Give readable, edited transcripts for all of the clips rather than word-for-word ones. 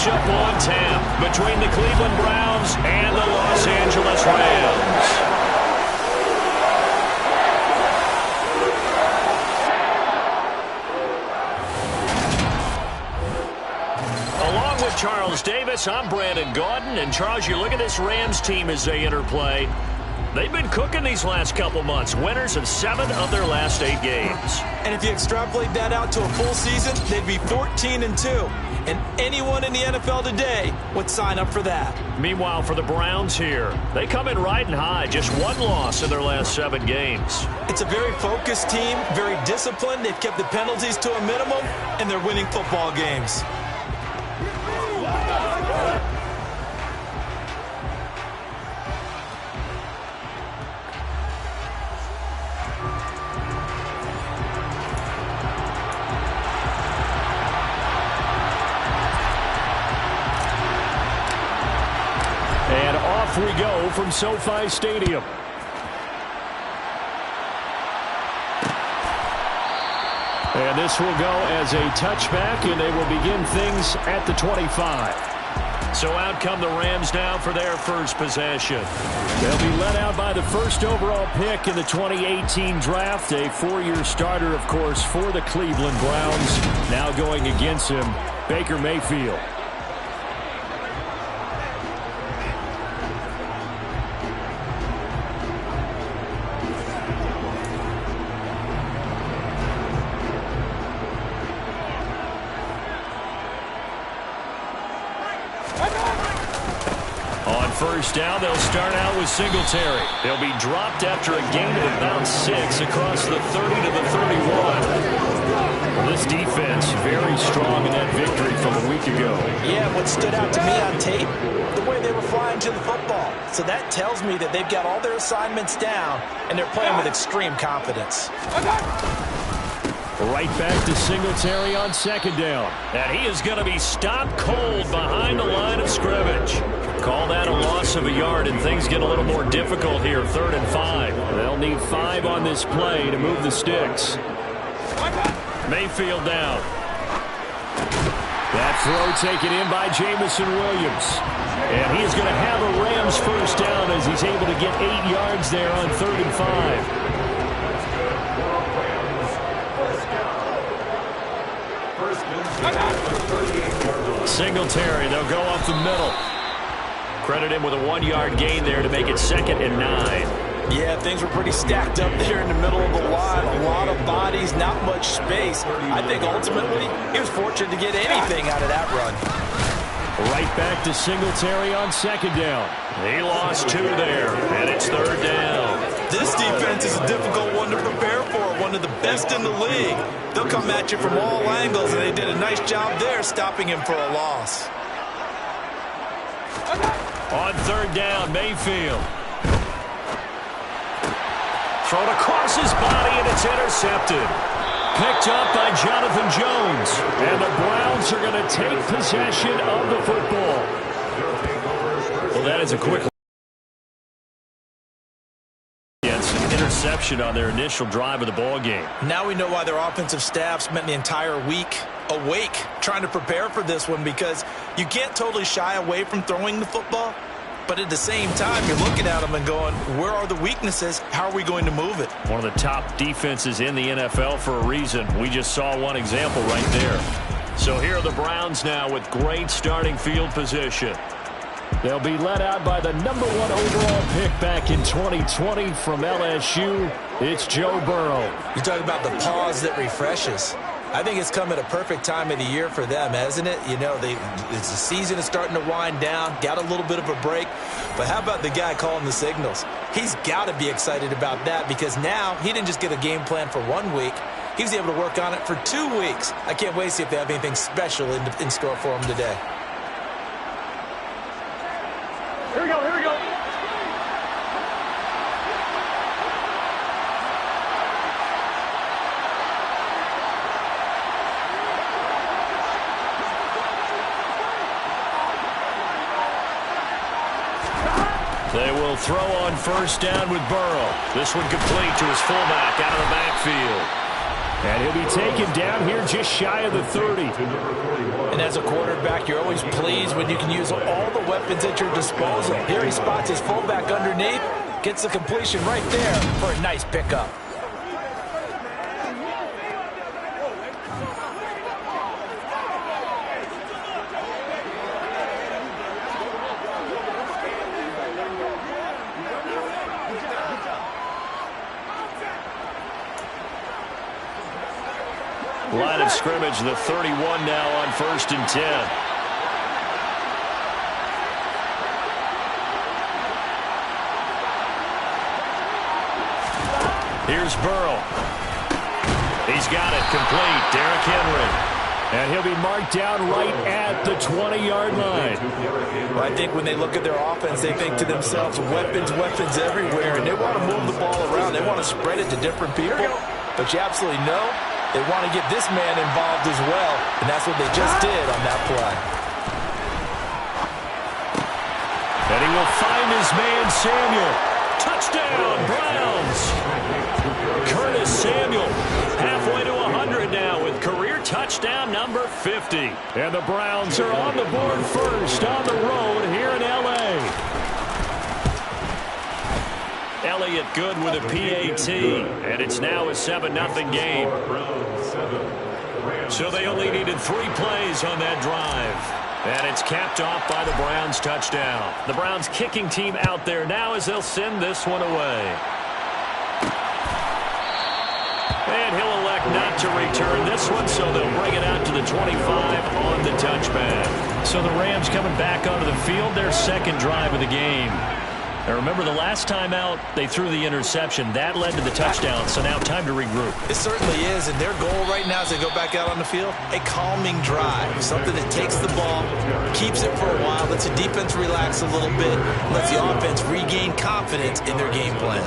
matchup on tap between the Cleveland Browns and the Los Angeles Rams. Along with Charles Davis, I'm Brandon Gaudin. And Charles, you look at this Rams team as they interplay. They've been cooking these last couple months. Winners of 7 of their last 8 games. And if you extrapolate that out to a full season, they'd be 14-2. And anyone in the NFL today would sign up for that. Meanwhile, for the Browns here, they come in riding high. Just 1 loss in their last 7 games. It's a very focused team, very disciplined. They've kept the penalties to a minimum, and they're winning football games. And off we go from SoFi Stadium. And this will go as a touchback, and they will begin things at the 25. So out come the Rams now for their first possession. They'll be led out by the first overall pick in the 2018 draft. A 4-year starter, of course, for the Cleveland Browns. Now going against him, Baker Mayfield. First down, they'll start out with Singletary. They'll be dropped after a gain of about 6 across the 30 to the 31. Well, this defense very strong in that victory from a week ago. Yeah, what stood out to me on tape, the way they were flying to the football. So that tells me that they've got all their assignments down, and they're playing with extreme confidence. Right back to Singletary on second down. And he is going to be stopped cold behind the line of scrimmage. Call that a loss of a yard, and things get a little more difficult here, 3rd and 5. They'll need 5 on this play to move the sticks. Mayfield down. That throw taken in by Jamison Williams. And he is going to have a Rams first down as he's able to get 8 yards there on 3rd and 5. Singletary, they'll go off the middle. Credit him with a 1-yard gain there to make it 2nd and 9. Yeah, things were pretty stacked up there in the middle of the line. A lot of bodies, not much space. I think ultimately he was fortunate to get anything out of that run. Right back to Singletary on second down. He lost 2 there, and it's 3rd down. This defense is a difficult one to prepare for, one of the best in the league. They'll come at you from all angles, and they did a nice job there stopping him for a loss. On 3rd down, Mayfield. Thrown across his body, and it's intercepted. Picked up by Jonathan Jones. And the Browns are going to take possession of the football. Well, that is a quick interception on their initial drive of the ball game. Now we know why their offensive staff spent the entire week awake trying to prepare for this one, because you can't totally shy away from throwing the football, but at the same time you're looking at them and going, where are the weaknesses? How are we going to move it? One of the top defenses in the NFL for a reason. We just saw one example right there. So here are the Browns now with great starting field position. They'll be led out by the number 1 overall pick back in 2020 from LSU. It's Joe Burrow. You talk about the pause that refreshes. I think it's come at a perfect time of the year for them, hasn't it? You know, the season is starting to wind down, got a little bit of a break. But how about the guy calling the signals? He's got to be excited about that, because now he didn't just get a game plan for 1 week. He was able to work on it for 2 weeks. I can't wait to see if they have anything special in store for him today. Here we go, here we go. They will throw on first down with Burrow. This one complete to his fullback out of the backfield. And he'll be taken down here just shy of the 30. And as a quarterback, you're always pleased when you can use all the weapons at your disposal. Here he spots his fullback underneath, gets the completion right there for a nice pickup. Line of scrimmage, the 31 now on 1st and 10. Here's Burrow. He's got it complete. Derrick Henry. And he'll be marked down right at the 20-yard line. Well, I think when they look at their offense, they think to themselves, weapons, weapons everywhere, and they want to move the ball around. They want to spread it to different people. But you absolutely know they want to get this man involved as well, and that's what they just did on that play. And he will find his man, Samuel. Touchdown, Browns. Curtis Samuel, halfway to 100 now with career touchdown number 50. And the Browns are on the board first on the road here in L.A. Elliott good with a PAT, and it's now a 7-0 game. So they only needed 3 plays on that drive. And it's capped off by the Browns touchdown. The Browns kicking team out there now as they'll send this one away. And he'll elect not to return this one, so they'll bring it out to the 25 on the touchback. So the Rams coming back onto the field, their second drive of the game. Now remember, the last time out, they threw the interception. That led to the touchdown, so now time to regroup. It certainly is, and their goal right now as they go back out on the field, a calming drive, something that takes the ball, keeps it for a while, lets the defense relax a little bit, lets the offense regain confidence in their game plan.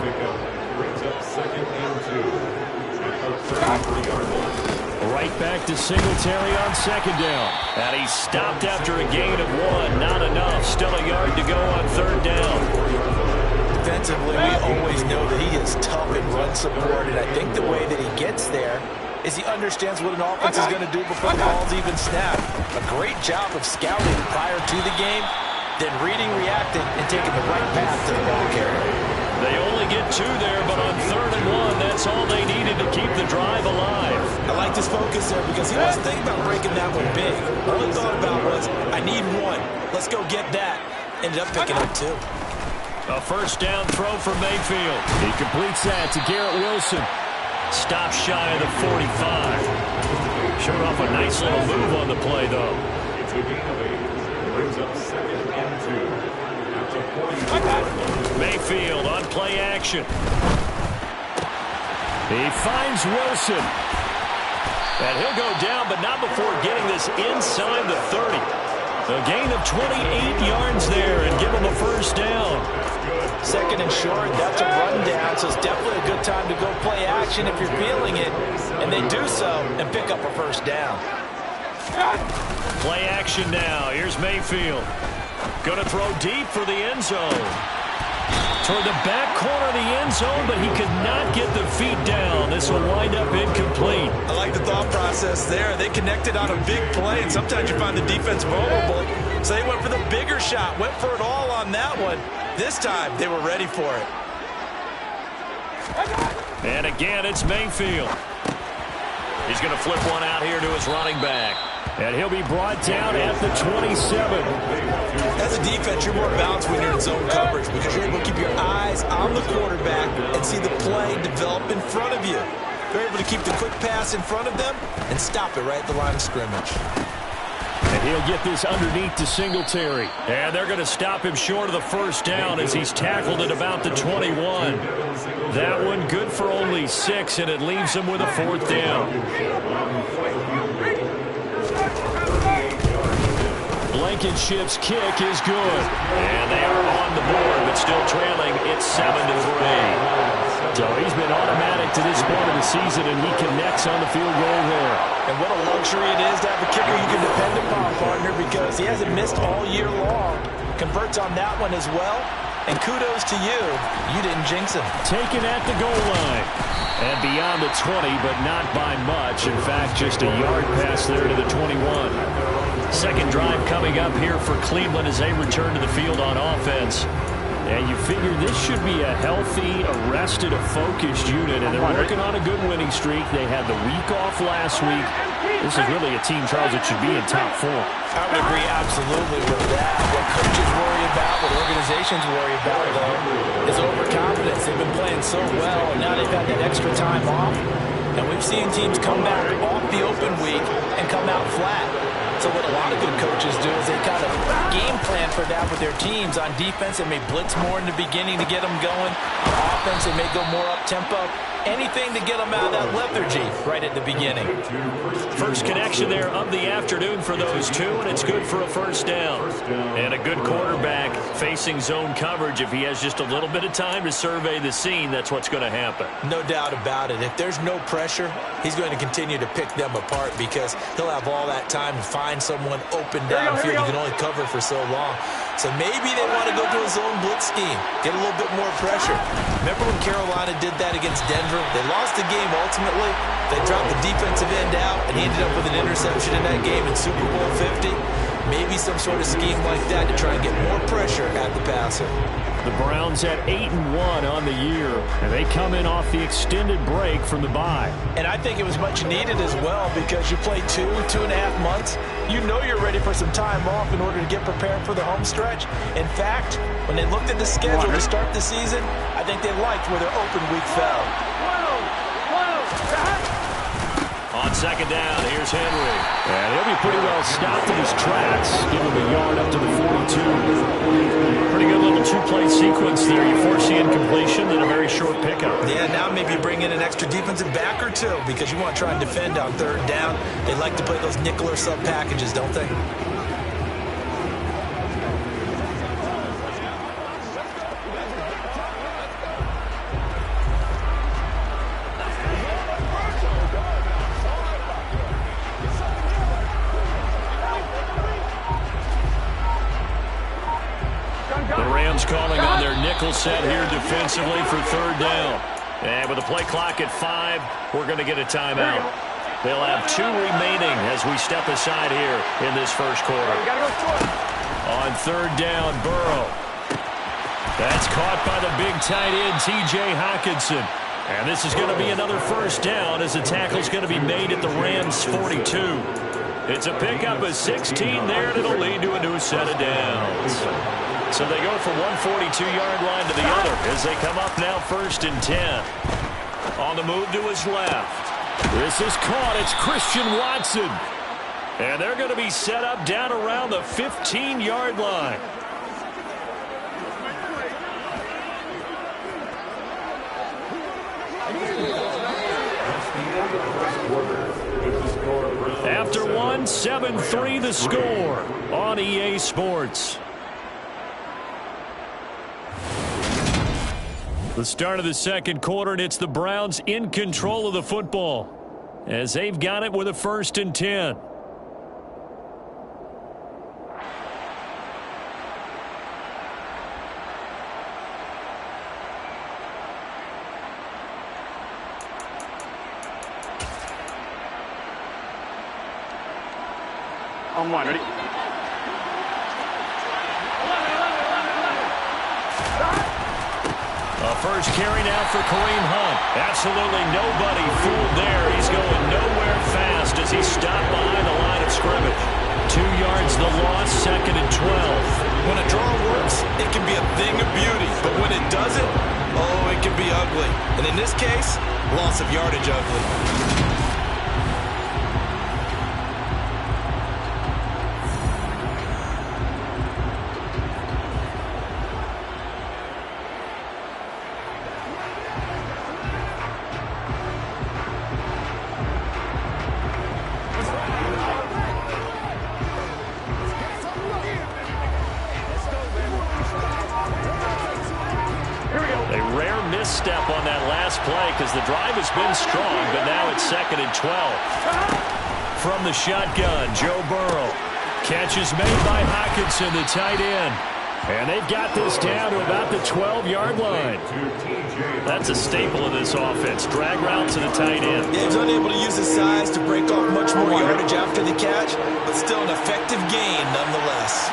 Right back to Singletary on second down. And he's stopped after a gain of 1. Not enough. Still a yard to go on third down. Defensively, we always know that he is tough in run support, and I think the way that he gets there is he understands what an offense is going to do before the ball's even snapped. A great job of scouting prior to the game, then reading, reacting, and taking the right path to the ball carrier. They only get 2 there, but on 3rd and 1, that's all they needed to keep the drive alive. I like his focus there because he wasn't thinking about breaking that one big. All he thought about was, I need 1. Let's go get that. Ended up picking up 2. A first down throw for Mayfield. He completes that to Garrett Wilson. Stop shy of the 45. Showed off a nice little move on the play, though. Mayfield on play action. He finds Wilson. And he'll go down, but not before getting this inside the 30. A gain of 28 yards there and give him a first down. 2nd and short, that's a rundown, so it's definitely a good time to go play action if you're feeling it. And they do so and pick up a first down. Play action now. Here's Mayfield. Going to throw deep for the end zone. Toward the back corner of the end zone, but he could not get the feet down. This will wind up incomplete. I like the thought process there. They connected on a big play, and sometimes you find the defense vulnerable. So they went for the bigger shot, went for it all on that one. This time, they were ready for it. And again, it's Mayfield. He's going to flip one out here to his running back. And he'll be brought down at the 27. As a defense, you're more balanced when you're in zone coverage because you're able to keep your eyes on the quarterback and see the play develop in front of you. You're able to keep the quick pass in front of them and stop it right at the line of scrimmage. And he'll get this underneath to Singletary. And they're going to stop him short of the first down as he's tackled at about the 21. That one good for only 6, and it leaves him with a 4th down. Blankenship's kick is good. And they are on the board, but still trailing. It's 7-3. So he's been automatic to this point of the season, and he connects on the field goal there. And what a luxury it is to have a kicker you can depend upon, partner, because he hasn't missed all year long. Converts on that one as well. And kudos to you. You didn't jinx him. Taken at the goal line. And beyond the 20, but not by much. In fact, just a yard pass there to the 21. Second drive coming up here for Cleveland as they return to the field on offense. And you figure this should be a healthy, arrested, a focused unit. And they're working on a good winning streak. They had the week off last week. This is really a team, Charles, that should be in top 4. I would agree absolutely with that. What coaches worry about, what organizations worry about, though, is overconfidence. They've been playing so well. Now they've had that extra time off. And we've seen teams come back off the open week and come out flat. So what a lot of good coaches do is they kind of game plan for that with their teams. On defense, they may blitz more in the beginning to get them going. On offense, they may go more up-tempo. Anything to get them out of that lethargy right at the beginning. First connection there of the afternoon for those two, and it's good for a first down. And a good quarterback facing zone coverage. If he has just a little bit of time to survey the scene, that's what's going to happen. No doubt about it. If there's no pressure, he's going to continue to pick them apart because he'll have all that time to find someone open downfield. You can only cover for so long. So maybe they want to go to a zone blitz scheme, get a little bit more pressure. Remember when Carolina did that against Denver? They lost the game ultimately. They dropped the defensive end out, and he ended up with an interception in that game in Super Bowl 50. Maybe some sort of scheme like that to try and get more pressure at the passer. The Browns at 8-1 on the year, and they come in off the extended break from the bye. And I think it was much needed as well because you play 2.5 months. You know you're ready for some time off in order to get prepared for the home stretch. In fact, when they looked at the schedule to start the season, I think they liked where their open week fell. On second down, here's Henry. And he'll be pretty well stopped in his tracks. Give him a yard up to the 42. Pretty good little two-play sequence there. You force the incompletion, then a very short pickup. Yeah, now maybe you bring in an extra defensive back or two because you want to try and defend on third down. They like to play those nickel or sub packages, don't they? Calling on their nickel set here defensively for third down. And with the play clock at 5, we're going to get a timeout. They'll have 2 remaining as we step aside here in this first quarter. On third down, Burrow. That's caught by the big tight end, T.J. Hockenson. And this is going to be another first down as the tackle's going to be made at the Rams' 42. It's a pickup of 16 there, and it'll lead to a new set of downs. So they go from one 42-yard line to the other as they come up now 1st and 10. On the move to his left. This is caught. It's Christian Watson. And they're going to be set up down around the 15-yard line. After 1, 7-3 the score on EA Sports. The start of the second quarter, and it's the Browns in control of the football as they've got it with a 1st and 10. On one, ready? First carry now for Kareem Hunt. Absolutely nobody fooled there. He's going nowhere fast as he's stopped behind the line of scrimmage. 2 yards the loss, 2nd and 12. When a draw works, it can be a thing of beauty. But when it doesn't, oh, it can be ugly. And in this case, loss of yardage ugly. Step on that last play because the drive has been strong, but now it's 2nd and 12. From the shotgun, Joe Burrow. Catch is made by Hockenson, the tight end. And they've got this down to about the 12-yard line. That's a staple of this offense. Drag route to the tight end. Yeah, he's unable to use his size to break off much more yardage after the catch, but still an effective gain nonetheless.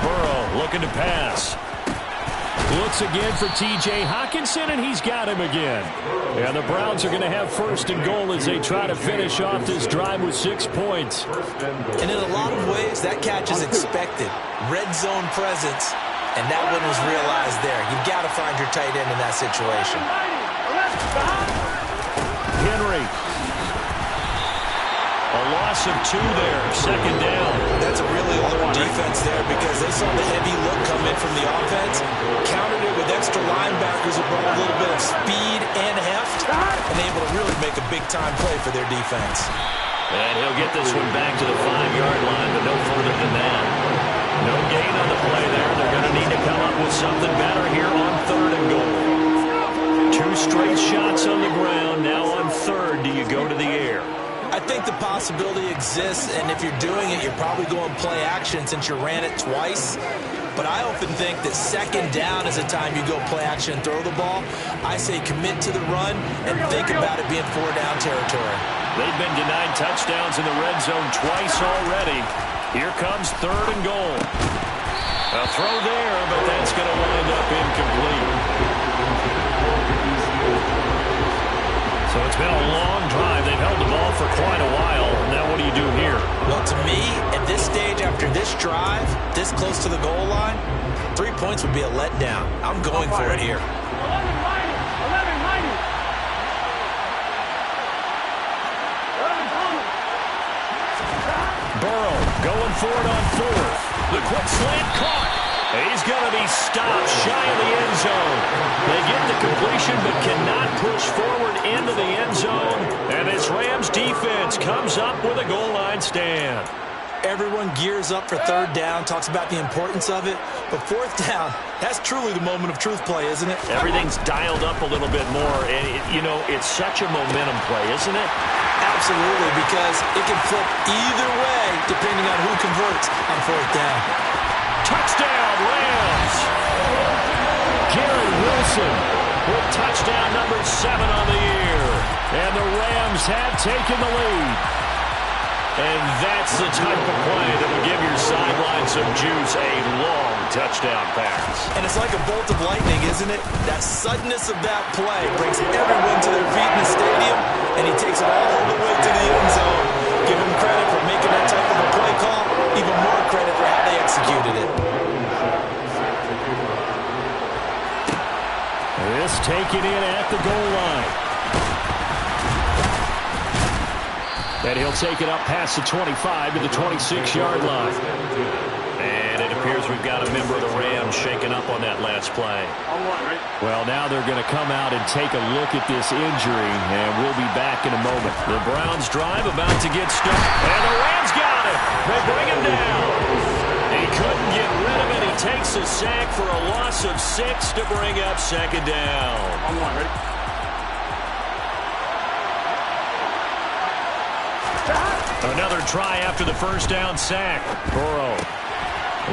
Burrow looking to pass. Looks again for T.J. Hockenson, and he's got him again. And the Browns are going to have first and goal as they try to finish off this drive with 6 points. And in a lot of ways, that catch is expected. Red zone presence, and that one was realized there. You've got to find your tight end in that situation. Henry. A loss of 2 there, second down. That's a really alert defense there because they saw the heavy look come in from the offense, countered it with extra linebackers who brought a little bit of speed and heft, and able to really make a big-time play for their defense. And he'll get this one back to the 5-yard line, but no further than that. No gain on the play there. They're going to need to come up with something better here on third and goal. 2 straight shots on the ground. Now on third, do you go to the air? I think the possibility exists, and if you're doing it, you're probably going play action since you ran it twice. But I often think that second down is the time you go play action and throw the ball. I say commit to the run and think about it being 4-down territory. They've been denied touchdowns in the red zone twice already. Here comes third and goal. A throw there, but that's going to wind up incomplete. So it's been a long drive. They've held the ball for quite a while. Now what do you do here? Well, to me, at this stage, after this drive, this close to the goal line, 3 points would be a letdown. I'm going for it here. 11-90. Burrow going for it on fourth. The quick slant caught. He's going to be stopped shy of the end zone. They get the completion but cannot push forward into the end zone. And this Rams defense comes up with a goal line stand. Everyone gears up for third down, talks about the importance of it. But fourth down, that's truly the moment of truth play, isn't it? Everything's dialed up a little bit more. And, it's such a momentum play, isn't it? Absolutely, because it can flip either way depending on who converts on fourth down. Touchdown, Rams! Garrett Wilson with touchdown number 7 on the year. And the Rams have taken the lead. And that's the type of play that will give your sideline some juice, a long touchdown pass. And it's like a bolt of lightning, isn't it? That suddenness of that play brings everyone to their feet in the stadium, and he takes it all the way to the end zone. Give him credit for making that type of a play call, even more credit for how they executed it. This taken in at the goal line. And he'll take it up past the 25 to the 26-yard line. And it appears we've got a member of the Rams shaken up on that last play. Well, now they're going to come out and take a look at this injury, and we'll be back in a moment. The Browns drive about to get started. And the Rams got it. They bring him down. He couldn't get rid of it. He takes a sack for a loss of 6 to bring up second down. Ready? Another try after the first down sack. Burrow.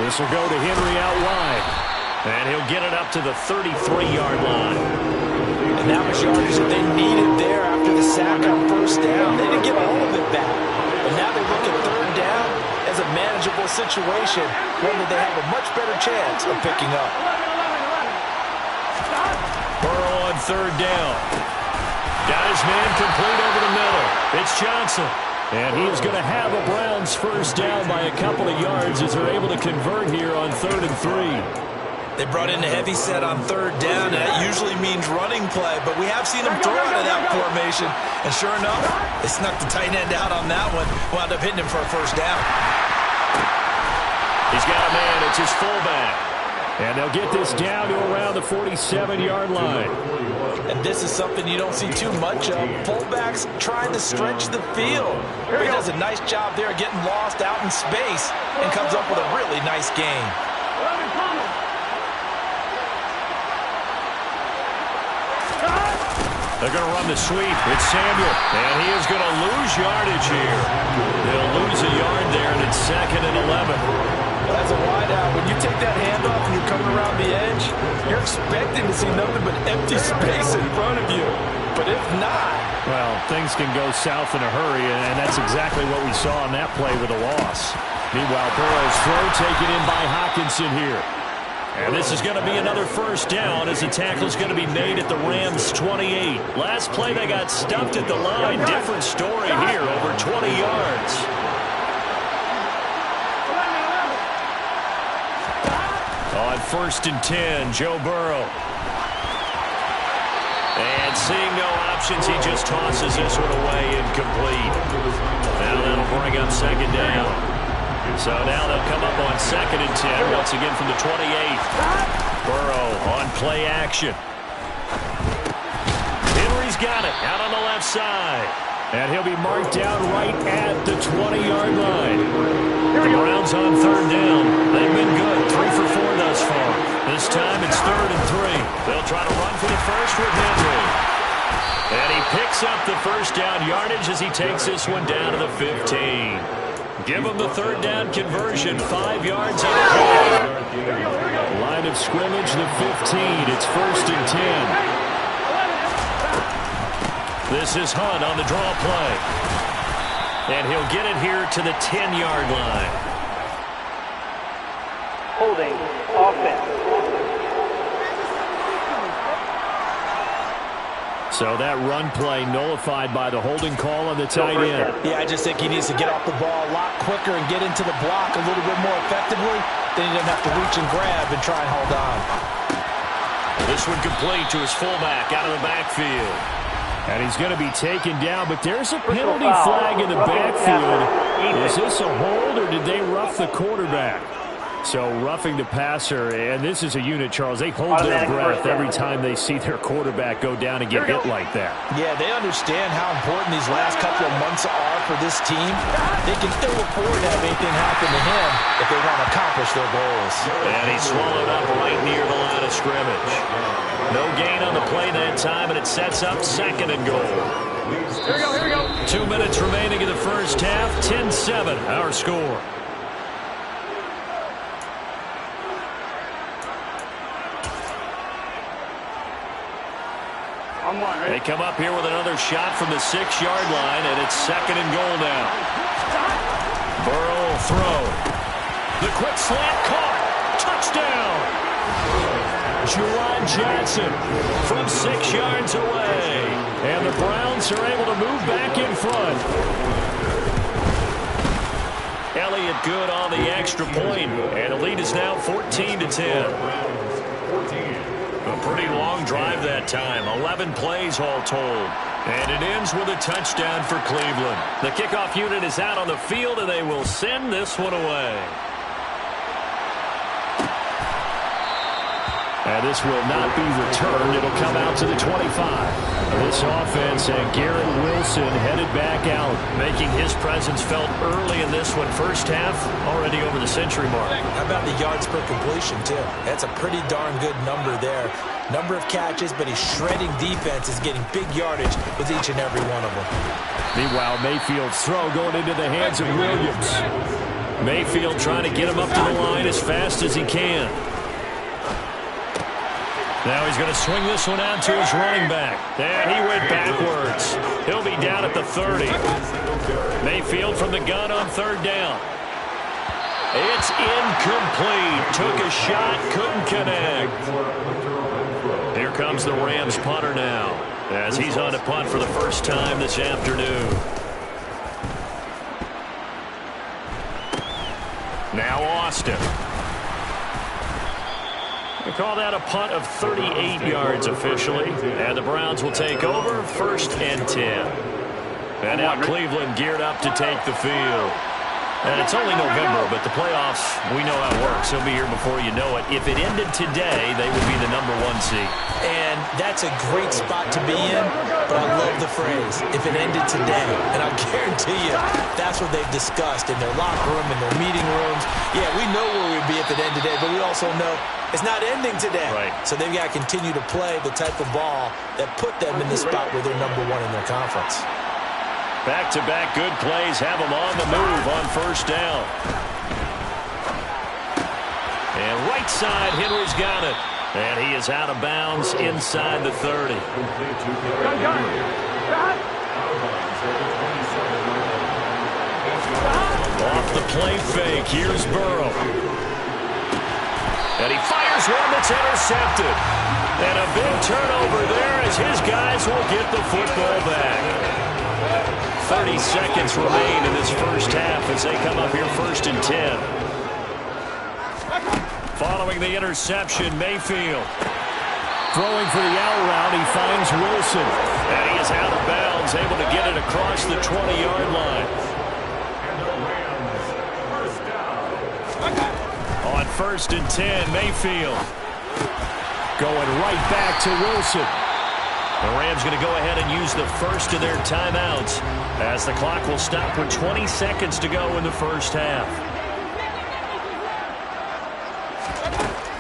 This will go to Henry out wide. And he'll get it up to the 33-yard line. And that was yardage that they needed there after the sack on first down. They didn't get all of it back. But now they look at third down as a manageable situation, one that they have a much better chance of picking up. Burrow on third down. Got his man complete over the middle. It's Johnson. And he's going to have a Browns first down by a couple of yards as they're able to convert here on 3rd and 3. They brought in a heavy set on third down, and that usually means running play, but we have seen them throw out of that formation. And sure enough, they snuck the tight end out on that one, wound up hitting him for a first down. He's got a man. It's his fullback. And they'll get this down to around the 47-yard line. And this is something you don't see too much of. Fullbacks trying to stretch the field. He does a nice job there getting lost out in space and comes up with a really nice gain. They're going to run the sweep. It's Samuel. And he is going to lose yardage here. They'll lose a yard there, and it's 2nd and 11. Well, that's a wide out expecting to see nothing but empty space in front of you. But if not... Well, things can go south in a hurry, and that's exactly what we saw on that play with a loss. Meanwhile, Burrow's throw taken in by Hockenson here. And this is going to be another first down as the tackle's going to be made at the Rams' 28. Last play, they got stuffed at the line. Different story here, over 20 yards. On 1st and 10, Joe Burrow. And seeing no options, he just tosses this one away incomplete. Now that'll bring up 2nd down. So now they'll come up on 2nd and 10, once again from the 28. Burrow on play action. Henry's got it out on the left side. And he'll be marked down right at the 20-yard line. The Browns on 3rd down. They've been good, 3 for 4 thus far. This time it's 3rd and 3. They'll try to run for the first with Henry. And he picks up the first down yardage as he takes this one down to the 15. Give him the 3rd down conversion, 5 yards on the play. Line of scrimmage, the 15. It's 1st and 10. This is Hunt on the draw play. And he'll get it here to the 10-yard line. Holding offense. So that run play nullified by the holding call on the tight end. Yeah, I just think he needs to get off the ball a lot quicker and get into the block a little bit more effectively. Then he doesn't have to reach and grab and try and hold on. This one complete to his fullback out of the backfield. And he's going to be taken down, but there's a penalty flag in the backfield. Is this a hold or did they rough the quarterback? So roughing the passer, and this is a unit, Charles. They hold their breath every time they see their quarterback go down and get hit like that. Yeah, they understand how important these last couple of months are for this team. They can still afford to have anything happen to him if they want to accomplish their goals. And he swallowed up right near the line of scrimmage. No gain on the play that time, and it sets up 2nd and goal. Here we go. 2 minutes remaining in the first half. 10-7, our score. They come up here with another shot from the 6-yard line, and it's 2nd and goal now. Burrow will throw. The quick slant caught. Touchdown. Juwan Johnson from 6 yards away. And the Browns are able to move back in front. Elliott good on the extra point, and the lead is now 14-10. A pretty long drive that time. 11 plays all told. And it ends with a touchdown for Cleveland. The kickoff unit is out on the field, and they will send this one away. And this will not be returned. It'll come out to the 25. This offense and Garrett Wilson headed back out, making his presence felt early in this one. First half, already over the century mark. How about the yards per completion, too? That's a pretty darn good number there. Number of catches, but he's shredding defense, is getting big yardage with each and every one of them. Meanwhile, Mayfield's throw going into the hands of Williams. Mayfield trying to get him up to the line as fast as he can. Now he's going to swing this one out to his running back. And he went backwards. He'll be down at the 30. Mayfield from the gun on 3rd down. It's incomplete. Took a shot, couldn't connect. Here comes the Rams punter now, as he's on to punt for the first time this afternoon. Now Austin. They call that a punt of 38 yards officially. And the Browns will take over 1st and 10. And now Cleveland geared up to take the field. And it's only November, but the playoffs, we know how it works. He'll be here before you know it. If it ended today, they would be the #1 seed. And that's a great spot to be in, but I love the phrase, if it ended today. And I guarantee you, that's what they've discussed in their locker room, in their meeting rooms. Yeah, we know where we'd be if it ended today, but we also know it's not ending today. Right. So they've got to continue to play the type of ball that put them in the spot where they're #1 in their conference. Back-to-back good plays have them on the move on 1st down. And right side, Henry's got it. And he is out of bounds inside the 30. Off the play fake, here's Burrow. And he fires one that's intercepted. And a big turnover there as his guys will get the football back. 30 seconds remain in this first half as they come up here 1st and 10. Following the interception, Mayfield. Throwing for the out route, he finds Wilson. And he is out of bounds, able to get it across the 20-yard line. On 1st and 10, Mayfield. Going right back to Wilson. The Rams going to go ahead and use the first of their timeouts as the clock will stop with 20 seconds to go in the first half.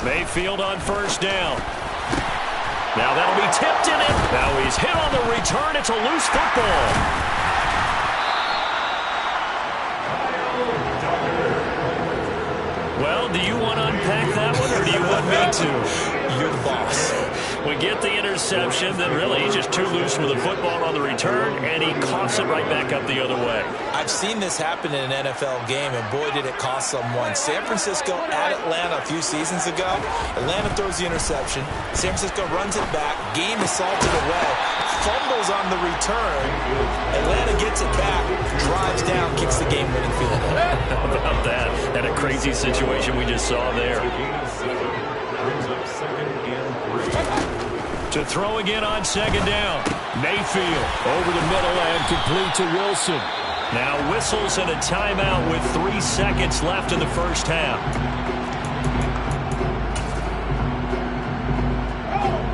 Mayfield on 1st down. Now that'll be tipped in it. Now he's hit on the return. It's a loose football. Well, do you want to unpack that one, or do you want me to? You're the boss. We get the interception, then really he's just too loose with the football on the return, and he coughs it right back up the other way. I've seen this happen in an NFL game, and boy, did it cost someone. San Francisco at Atlanta a few seasons ago. Atlanta throws the interception. San Francisco runs it back. Game is salted away. Fumbles on the return. Atlanta gets it back, drives down, kicks the game-winning field goal. How about that? And a crazy situation we just saw there. To throw again on 2nd down. Mayfield over the middle and complete to Wilson. Now whistles and a timeout with 3 seconds left in the first half.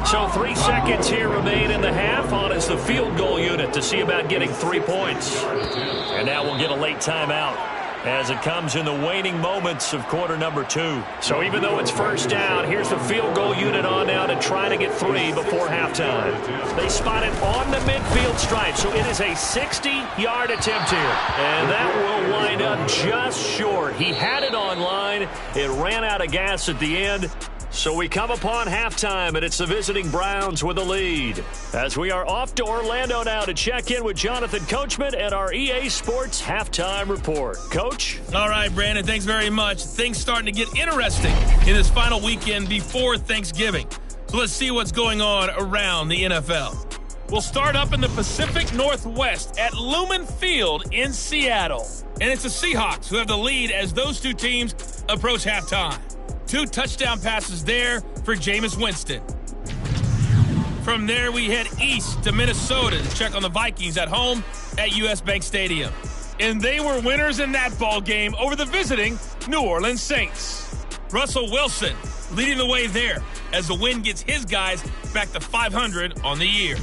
So 3 seconds here remain in the half. On is the field goal unit to see about getting 3 points. And now we'll get a late timeout as it comes in the waning moments of quarter number 2. So even though it's 1st down, here's the field goal unit on now to try to get 3 before halftime. They spot it on the midfield stripe, so it is a 60-yard attempt here. And that will wind up just short. He had it on line. It ran out of gas at the end. So we come upon halftime, and it's the visiting Browns with the lead. As we are off to Orlando now to check in with Jonathan Coachman at our EA Sports Halftime Report. Coach? All right, Brandon, thanks very much. Things starting to get interesting in this final weekend before Thanksgiving. So let's see what's going on around the NFL. We'll start up in the Pacific Northwest at Lumen Field in Seattle. And it's the Seahawks who have the lead as those two teams approach halftime. 2 touchdown passes there for Jameis Winston. From there, we head east to Minnesota to check on the Vikings at home at US Bank Stadium. And they were winners in that ball game over the visiting New Orleans Saints. Russell Wilson leading the way there as the win gets his guys back to 500 on the year.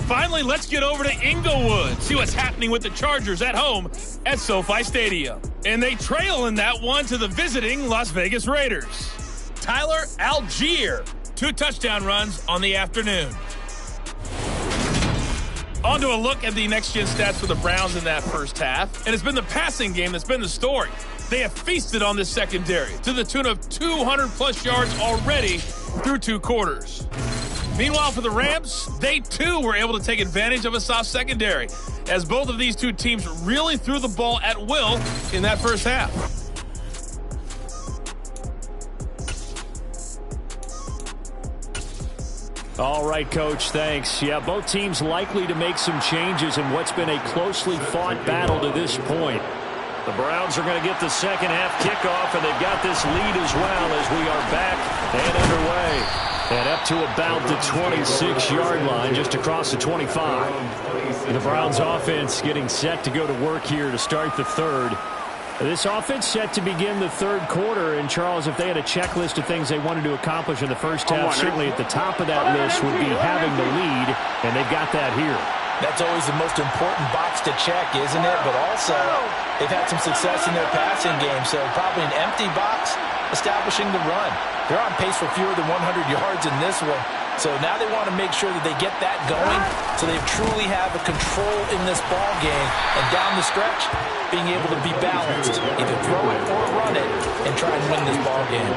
Finally, let's get over to Inglewood, see what's happening with the Chargers at home at SoFi Stadium. And they trail in that one to the visiting Las Vegas Raiders. Tyler Algier, 2 touchdown runs on the afternoon. On to a look at the next-gen stats for the Browns in that first half. And it's been the passing game that's been the story. They have feasted on this secondary to the tune of 200-plus yards already through 2 quarters. Meanwhile, for the Rams, they too were able to take advantage of a soft secondary, as both of these two teams really threw the ball at will in that first half. All right, Coach, thanks. Yeah, both teams likely to make some changes in what's been a closely fought battle to this point. The Browns are going to get the second half kickoff, and they've got this lead as well as we are back and underway. And up to about the 26-yard line, just across the 25. The Browns offense getting set to go to work here to start the third. This offense set to begin the third quarter. And, Charles, if they had a checklist of things they wanted to accomplish in the first half, certainly at the top of that list would be having the lead, and they've got that here. That's always the most important box to check, isn't it? But also, they've had some success in their passing game, so probably an empty box establishing the run. They're on pace for fewer than 100 yards in this one. So now they want to make sure that they get that going so they truly have a control in this ball game. And down the stretch, being able to be balanced. Either throw it or run it and try and win this ball game.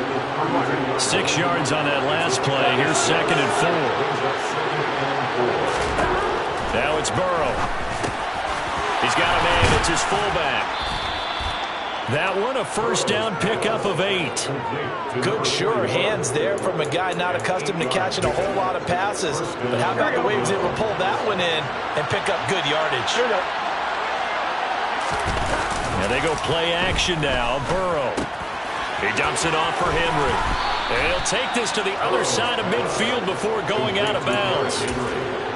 6 yards on that last play. Here's 2nd and 4. Now it's Burrow. He's got a man. It's his fullback. That one a first down pickup of 8. Good, sure hands there from a guy not accustomed to catching a whole lot of passes. But how about the way he was able to pull that one in and pick up good yardage? And they go play action now. Burrow. He dumps it off for Henry. And he'll take this to the other side of midfield before going out of bounds.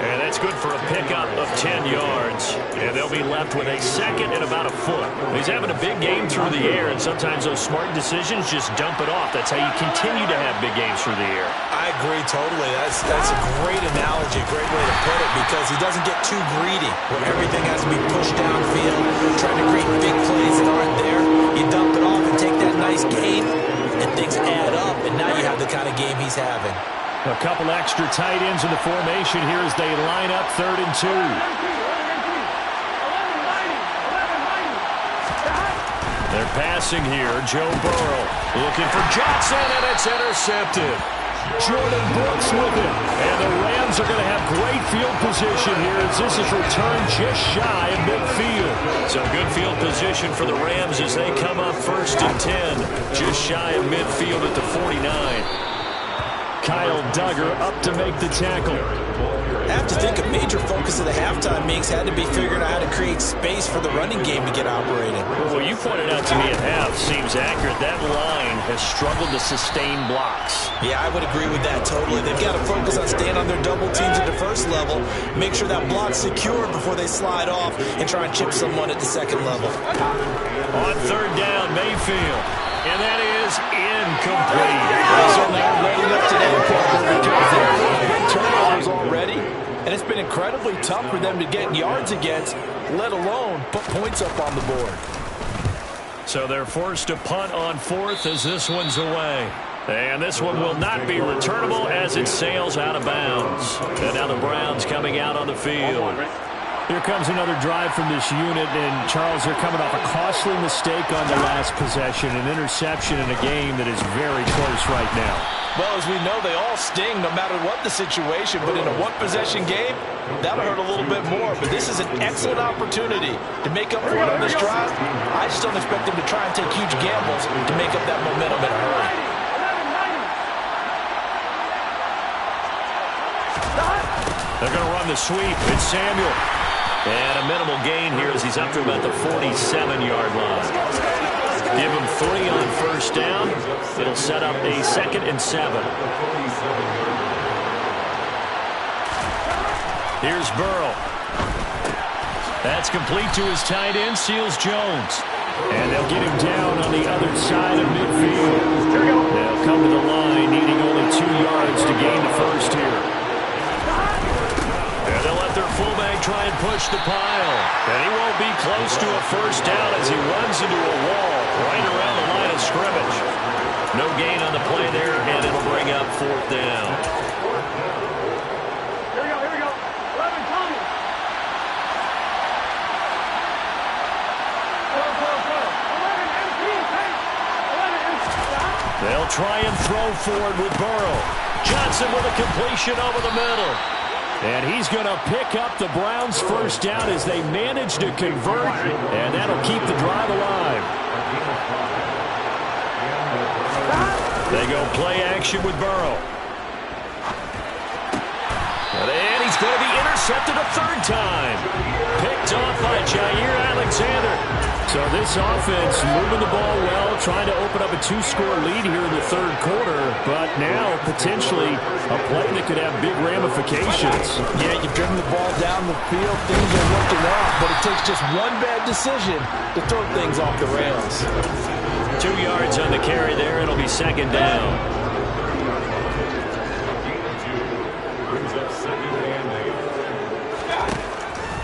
And that's good for a pickup of 10 yards. And they'll be left with a 2nd and about a foot. He's having a big game through the air, and sometimes those smart decisions just dump it off. That's how you continue to have big games through the air. I agree totally. That's a great analogy, a great way to put it, because he doesn't get too greedy where everything has to be pushed downfield, trying to create big plays that aren't there. You dump it off and take that nice gain, and things add up, and now you have the kind of game he's having. A couple extra tight ends in the formation here as they line up 3rd and 2. They're passing here. Joe Burrow looking for Johnson, and it's intercepted. Jordan Brooks with it. And the Rams are going to have great field position here as this is returned just shy of midfield. So good field position for the Rams as they come up 1st and 10. Just shy of midfield at the 49. Kyle Duggar up to make the tackle. I have to think a major focus of the halftime meetings had to be figuring out how to create space for the running game to get operating. Well, you pointed out to me at half, seems accurate. That line has struggled to sustain blocks. Yeah, I would agree with that totally. They've got to focus on staying on their double teams at the first level, make sure that block's secure before they slide off and try and chip someone at the 2nd level. On 3rd down, Mayfield. And that is incomplete. So now ready up today, Parker, because they've had big turnovers already, and it's been incredibly tough for them to get yards against, let alone put points up on the board. So they're forced to punt on 4th as this one's away. And this one will not be returnable as it sails out of bounds. And now the Browns coming out on the field. Here comes another drive from this unit, and Charles, they're coming off a costly mistake on the last possession, an interception in a game that is very close right now. Well, as we know, they all sting no matter what the situation, but in a one-possession game, that'll hurt a little bit more. But this is an excellent opportunity to make up for it on this drive. I just don't expect them to try and take huge gambles to make up that momentum in a hurry. They're going to run the sweep. It's Samuel. And a minimal gain here as he's up to about the 47-yard line. Give him 3 on 1st down. It'll set up a 2nd and 7. Here's Burrow. That's complete to his tight end, Seals Jones. And they'll get him down on the other side of midfield. They'll come to the line, needing only 2 yards to gain the 1st here. And they'll let their fullback try and push the pile. And he won't be close to a 1st down as he runs into a wall right around the line of scrimmage. No gain on the play there, and it'll bring up 4th down. Here we go. 11, Tommy. Go. 11, They'll try and throw forward with Burrow. Johnson with a completion over the middle. And he's going to pick up the Browns' 1st down as they manage to convert, and that'll keep the drive alive. They go play action with Burrow. And he's going to be intercepted a 3rd time. Picked off by Jair Alexander. So this offense moving the ball well, trying to open up a 2-score lead here in the 3rd quarter, but now potentially a play that could have big ramifications. Yeah, you've driven the ball down the field, things are looking off, but it takes just one bad decision to throw things off the rails. 2 yards on the carry there, it'll be 2nd down.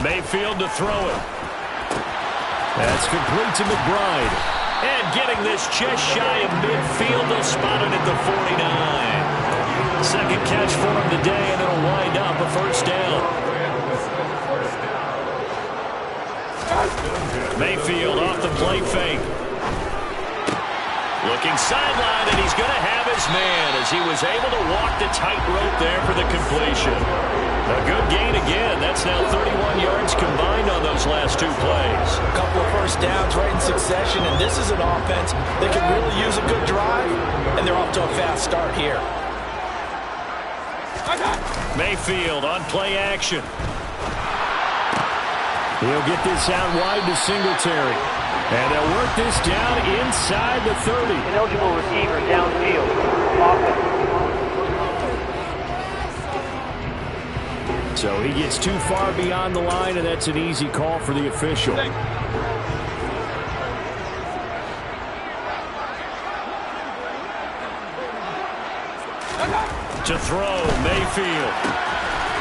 Mayfield to throw it. That's complete to McBride. And getting this just shy of midfield, they'll spot it at the 49. Second catch for him today, and it'll wind up a first down. Mayfield off the play fake. Looking sideline, and he's going to have his man as he was able to walk the tightrope there for the completion. A good gain again. That's now 31 yards combined on those last two plays. A couple of first downs right in succession, and this is an offense that can really use a good drive, and they're off to a fast start here. Mayfield on play action. He'll get this out wide to Singletary. And they'll work this down inside the 30. Ineligible receiver downfield. So he gets too far beyond the line, and that's an easy call for the official. To throw, Mayfield.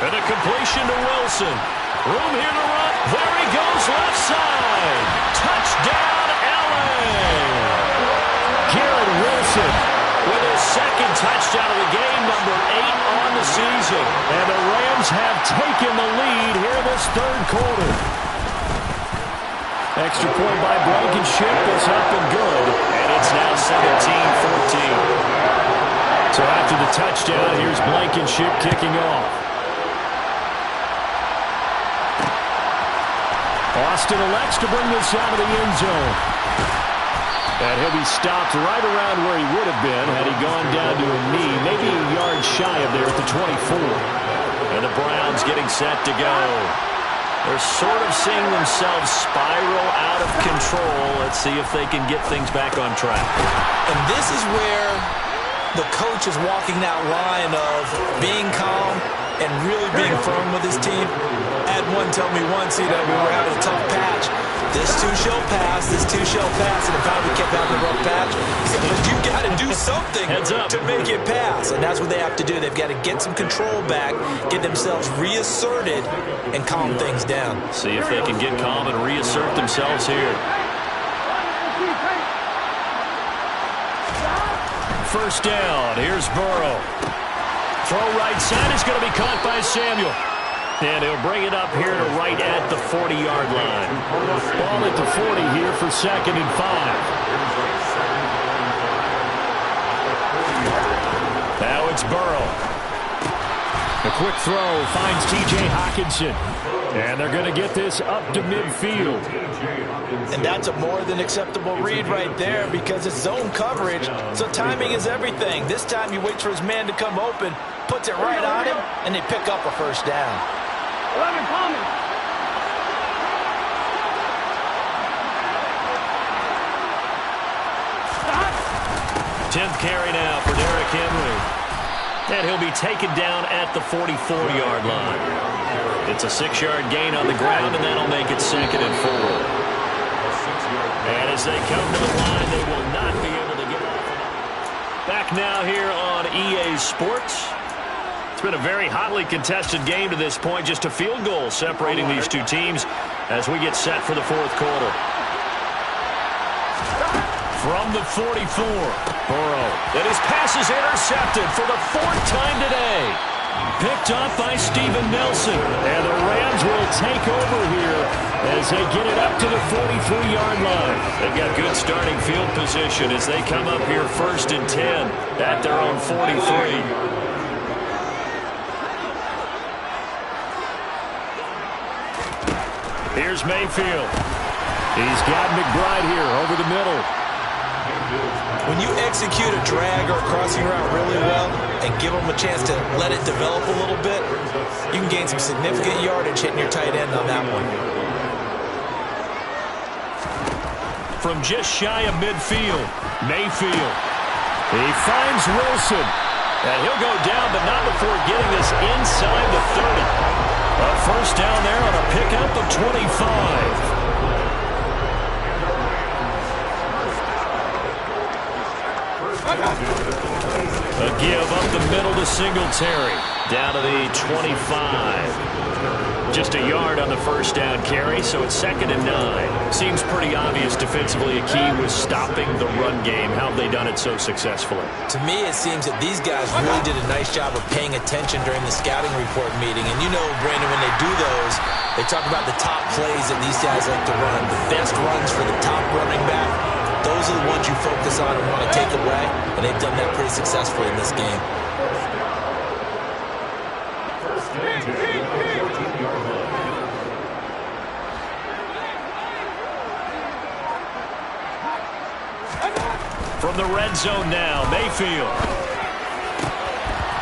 And a completion to Wilson. Room here to run. There he goes, left side. Touchdown, LA. Garrett Wilson with his second touchdown of the game, number 8 on the season. And the Rams have taken the lead here in this third quarter. Extra point by Blankenship is up and good. And it's now 17-14. So after the touchdown, here's Blankenship kicking off. Austin elects to bring this out of the end zone. And he'll be stopped right around where he would have been had he gone down to a knee, maybe a yard shy of there at the 24. And the Browns getting set to go. They're sort of seeing themselves spiral out of control. Let's see if they can get things back on track. And this is where the coach is walking that line of being calm and really being firm with his team. Had one tell me once, we're having a tough patch. This too shall pass, this too shall pass. And if we kept having a rough patch, he said, but you got to do something to make it pass. And that's what they have to do. They've got to get some control back, get themselves reasserted, and calm things down. See if they can get calm and reassert themselves here. First down. Here's Burrow. Throw right side is going to be caught by Samuel. And he'll bring it up here to right at the 40-yard line. Ball at the 40 here for 2nd and 5. Now it's Burrow. A quick throw finds T.J. Hockenson. And they're going to get this up to midfield. And that's a more than acceptable read right there because it's zone coverage, so timing is everything. This time he waits for his man to come open, puts it right on him, and they pick up a first down. 11 coming. Stop. 10th carry now for Derrick Henry. And he'll be taken down at the 44-yard line. It's a 6-yard gain on the ground, and that'll make it 2nd and 4. And as they come to the line, they will not be able to get off. Back now here on EA Sports. It's been a very hotly contested game to this point. Just a field goal separating these two teams as we get set for the fourth quarter. From the 44, Burrow. And his pass is intercepted for the 4th time today. Picked up by Steven Nelson. And the Rams will take over here as they get it up to the 43-yard line. They've got good starting field position as they come up here 1st and 10 at their own 43. Here's Mayfield. He's got McBride here over the middle. When you execute a drag or a crossing route really well and give them a chance to let it develop a little bit, you can gain some significant yardage hitting your tight end on that one. From just shy of midfield, Mayfield. He finds Wilson. And he'll go down, but not before getting this inside the 30. A first down there on a pickup of 25. A give up the middle to Singletary. Down to the 25. Just a yard on the first down carry, so it's 2nd and 9. Seems pretty obvious defensively a key was stopping the run game. How have they done it so successfully? To me, it seems that these guys really did a nice job of paying attention during the scouting report meeting. And you know, Brandon, when they do those, they talk about the top plays that these guys like to run, the best runs for the top running back. Those are the ones you focus on and want to take away, and they've done that pretty successfully in this game. From the red zone now, Mayfield.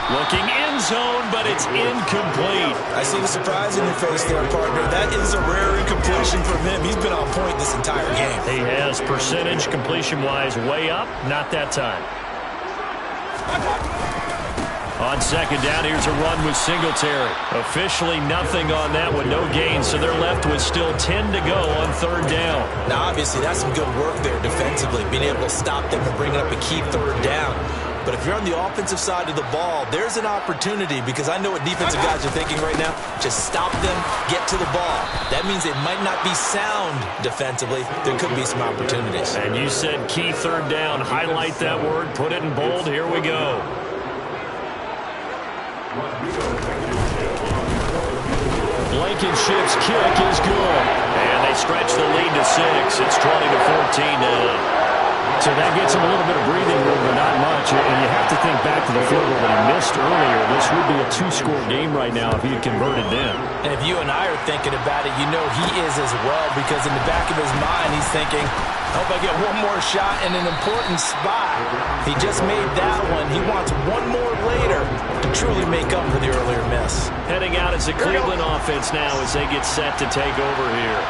Looking end zone, but it's incomplete. I see the surprise in your face there, partner. That is a rare incompletion from him. He's been on point this entire game. He has percentage completion-wise way up. Not that time. On 2nd down, here's a run with Singletary. Officially nothing on that one, no gain, so they're left with still 10 to go on 3rd down. Now, obviously, that's some good work there defensively, being able to stop them and bring up a key 3rd down. But if you're on the offensive side of the ball, there's an opportunity, because I know what defensive guys are thinking right now. Just stop them, get to the ball. That means they might not be sound defensively. There could be some opportunities. And you said key 3rd down. Highlight that word, put it in bold. Here we go. Blankenship's kick is good. And they stretch the lead to 6. It's 20-14 now. So that gets him a little bit of breathing room, but not much. And you have to think back to the field goal that he missed earlier. This would be a 2-score game right now if he had converted then. And if you and I are thinking about it, you know he is as well, because in the back of his mind, he's thinking, hope I get one more shot in an important spot. He just made that one. He wants one more later to truly make up for the earlier miss. Heading out as a Cleveland offense now as they get set to take over here.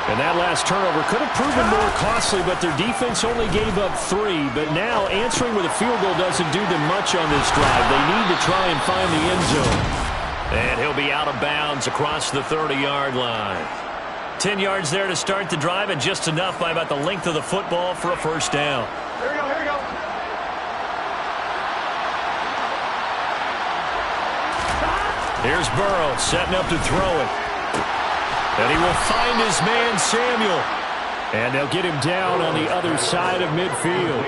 And that last turnover could have proven more costly, but their defense only gave up 3. But now answering with a field goal doesn't do them much on this drive. They need to try and find the end zone. And he'll be out of bounds across the 30-yard line. 10 yards there to start the drive, and just enough by about the length of the football for a first down. Here we go, here we go. Here's Burrow setting up to throw it. And he will find his man, Samuel. And they'll get him down on the other side of midfield.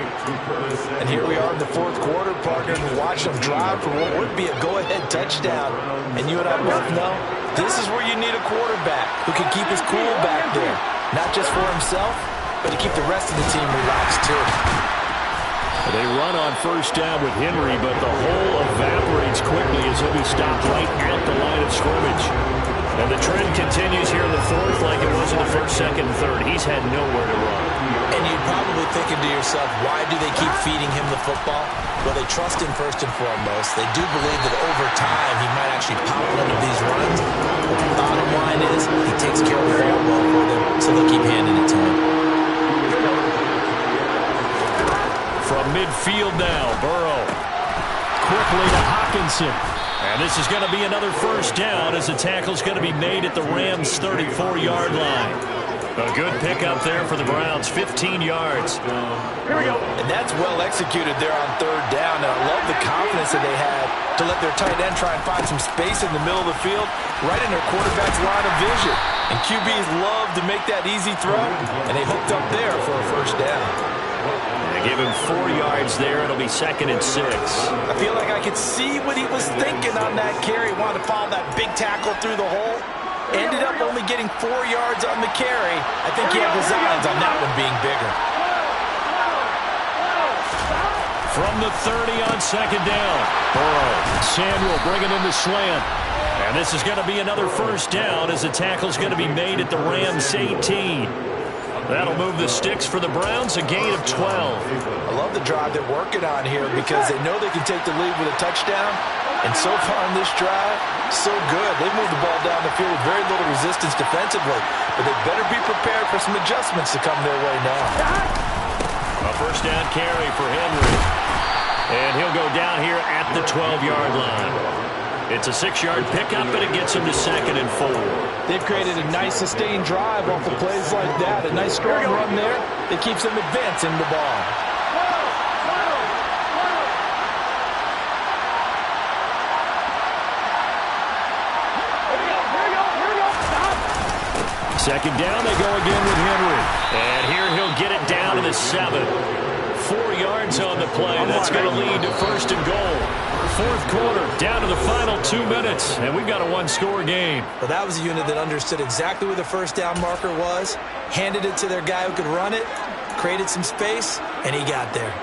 And here we are in the 4th quarter, partner, and watch them drive for what would be a go-ahead touchdown. And you and I both know this is where you need a quarterback who can keep his cool back there. Not just for himself, but to keep the rest of the team relaxed, too. They run on first down with Henry, but the hole evaporates quickly as he'll be stopped right at the line of scrimmage. And the trend continues here in the 4th like it was in the 1st, 2nd, and 3rd. He's had nowhere to run. And you're probably thinking to yourself, why do they keep feeding him the football? Well, they trust him first and foremost. They do believe that over time he might actually pop one of these runs. But the bottom line is he takes care of the ball well for them, so they'll keep handing it to him. From midfield now, Burrow. Quickly to Hawkinson. And this is going to be another first down as the tackle's going to be made at the Rams' 34-yard line. A good pickup there for the Browns, 15 yards. Here we go. And that's well executed there on 3rd down. And I love the confidence that they had to let their tight end try and find some space in the middle of the field, right in their quarterback's line of vision. And QBs love to make that easy throw, and they hooked up there for a first down. They give him 4 yards there. It'll be 2nd and 6. I feel like I could see what he was thinking on that carry. He wanted to follow that big tackle through the hole. Ended up only getting 4 yards on the carry. I think he had designs on that one being bigger. From the 30 on 2nd down. Burrow. Samuel bringing in the slant. And this is going to be another first down as the tackle's going to be made at the Rams' 18. That'll move the sticks for the Browns, a gain of 12. I love the drive they're working on here because they know they can take the lead with a touchdown. And so far in this drive, so good. They've moved the ball down the field with very little resistance defensively. But they better be prepared for some adjustments to come their way now. A first down carry for Henry. And he'll go down here at the 12-yard line. It's a 6-yard pickup, and it gets him to 2nd and 4. They've created a nice sustained drive off of plays like that. A nice strong run there that keeps them advancing the ball. Here we go, here we go, here Second down, they go again with Henry. And here he'll get it down to the 7. 4 yards on the play. That's going to lead to first and goal. Fourth quarter, down to the final 2 minutes, and we've got a one-score game. Well, that was a unit that understood exactly where the first down marker was, handed it to their guy who could run it, created some space, and he got there.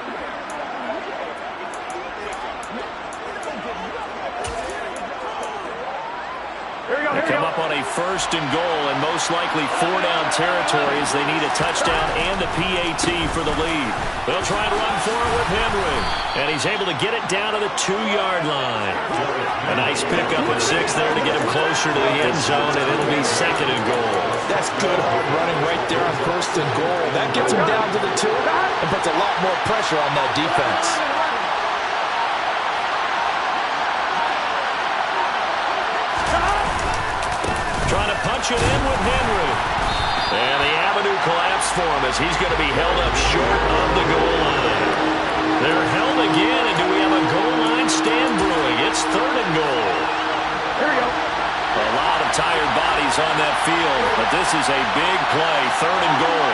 They come up on a first and goal, and most likely 4-down territory as they need a touchdown and the PAT for the lead. They'll try and run for it with Henry, and he's able to get it down to the 2-yard line. A nice pickup of 6 there to get him closer to the end zone, and it'll be second and goal. That's good hard running right there on first and goal. That gets him down to the 2 and puts a lot more pressure on that defense. Trying to punch it in with Henry. And the avenue collapsed for him as he's going to be held up short of the goal line. They're held again, and do we have a goal line stand brewing? It's third and goal. Here we go. A lot of tired bodies on that field, but this is a big play, third and goal.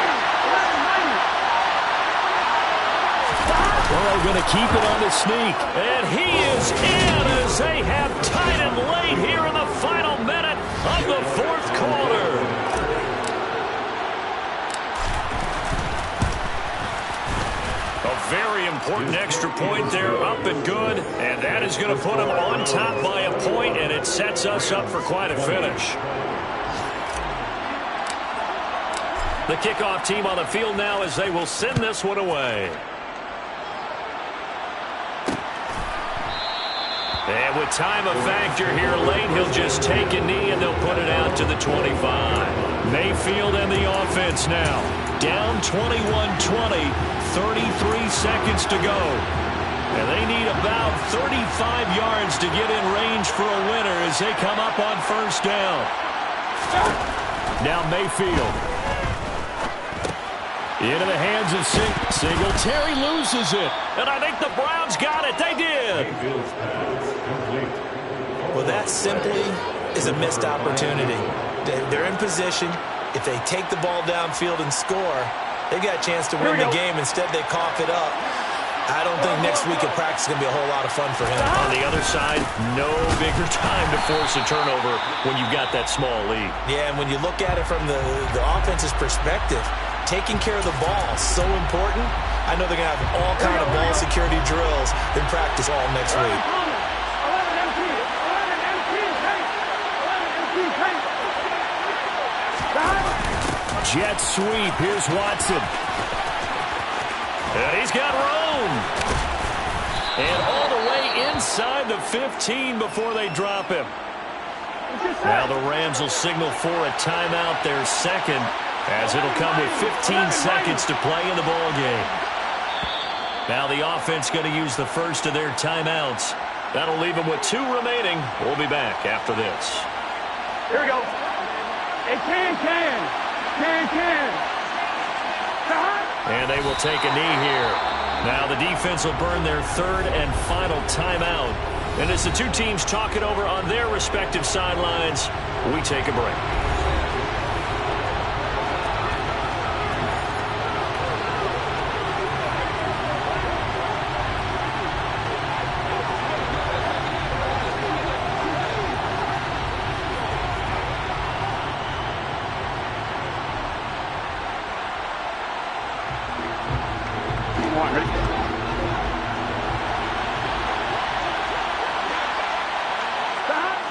Burrow going to keep it on the sneak, and he is in as they have tied it late here in the final minute of the fourth quarter. A very important extra point there, up and good, and that is going to put them on top by a point, and it sets us up for quite a finish. The kickoff team on the field now as they will send this one away. And with time a factor here late, he'll just take a knee and they'll put it out to the 25. Mayfield and the offense now. Down 21-20, 33 seconds to go. And they need about 35 yards to get in range for a winner as they come up on first down. Now Mayfield. Into the hands of Singletary, loses it. And I think the Browns got it. They did. Well, that simply is a missed opportunity. They're in position. If they take the ball downfield and score, they got a chance to win the game. Instead, they cough it up. I don't think next week at practice is going to be a whole lot of fun for him. On the other side, no bigger time to force a turnover when you've got that small lead. Yeah, and when you look at it from the offense's perspective, taking care of the ball is so important. I know they're going to have all kind of ball security drills in practice all next week. Jet sweep. Here's Watson. And he's got room. And all the way inside the 15 before they drop him. Now the Rams will signal for a timeout, their second, as it'll come with 15 seconds to play in the ball game. Now the offense going to use the first of their timeouts. That'll leave them with 2 remaining. We'll be back after this. Here we go. Hey, can. And they will take a knee here. Now the defense will burn their third and final timeout. And as the two teams talk it over on their respective sidelines, we take a break.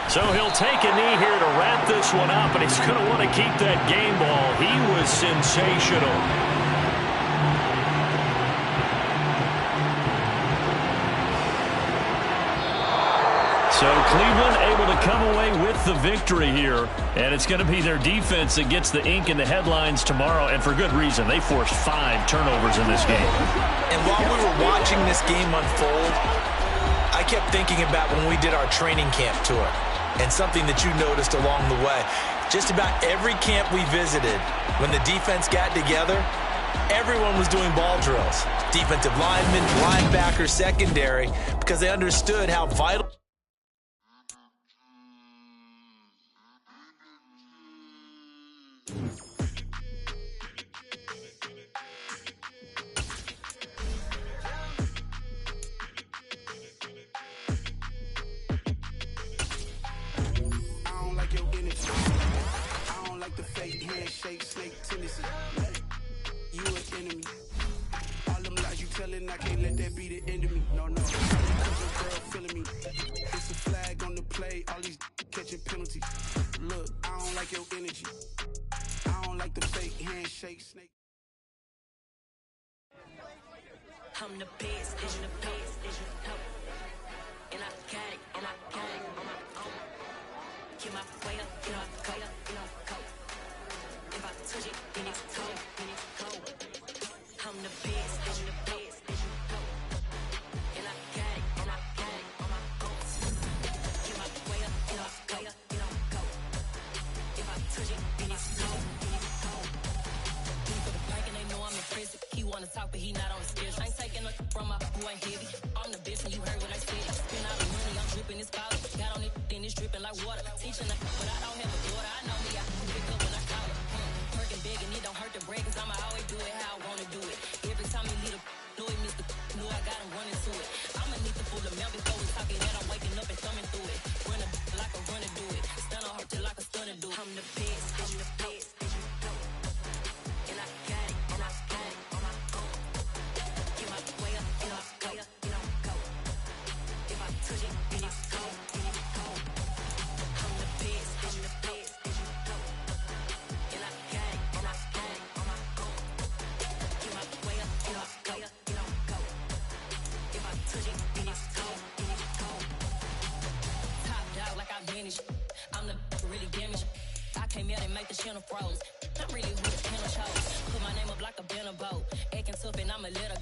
So he'll take a knee here to wrap this one up, and he's going to want to keep that game ball. He was sensational. So Cleveland able to come away with the victory here, and it's going to be their defense that gets the ink in the headlines tomorrow, and for good reason. They forced 5 turnovers in this game. And while we were watching this game unfold, I kept thinking about when we did our training camp tour. And something that you noticed along the way. Just about every camp we visited, when the defense got together, everyone was doing ball drills. Defensive linemen, linebackers, secondary, because they understood how vital. Hell no. Your girl feeling me. It's a flag on the play. All these catching penalties. Look, I don't like your energy. I don't like the fake handshake snake. I'm the best, I'm the best, and I got it, on my own. Get my way up, get my go. If I touch it, then it's cold, I'm the best, and I got it, on my own. Get my way up, get my go. If I touch it, then it's cold. For the park and they know I'm in prison. He wanna talk, but he not on the schedule. I ain't taking no from my boy ain't heavy. I'm the best, and you heard what I said. Spend all the money, I'm dripping this powder. Got on it, then it's dripping like water. Teaching her, but I don't have a daughter. I know me, I can pick up when I call her. Working big, and it don't hurt the break, cause I'ma always do it how I wanna do it. Every time he lead a know he missed the know I got him running to it. I'ma need the full amount before we talking that I'm waking up and thumbing through it. Run a like a runner do it. Stun on her till like a stunner do it. I'm the best, and I got it, on my own. Get my way up, get my go. If I touch it, then it's cold, I'm the best, and I got it, on my own. Get my way up, get my go. If I touch it, then it's cold. Top dog like I vanished. I'm the really damaged. I came out and make the channel froze. I'm really who the channel chose. Put my name up like a banner boat. Acting tough and I'ma let her